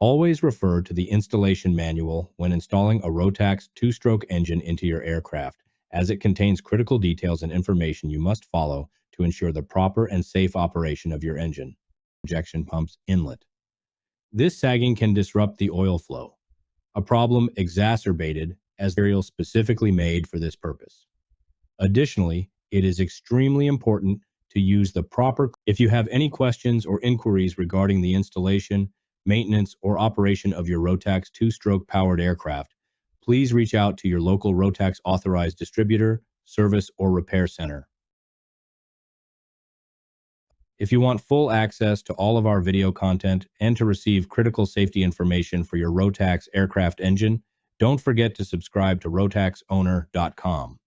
Always refer to the installation manual when installing a Rotax two-stroke engine into your aircraft, as it contains critical details and information you must follow to ensure the proper and safe operation of your engine. Injection pump's inlet. This sagging can disrupt the oil flow, a problem exacerbated as material specifically made for this purpose. Additionally, it is extremely important to use the proper. If you have any questions or inquiries regarding the installation, maintenance, or operation of your Rotax two-stroke powered aircraft, please reach out to your local Rotax authorized distributor, service, or repair center. If you want full access to all of our video content and to receive critical safety information for your Rotax aircraft engine, don't forget to subscribe to rotaxowner.com.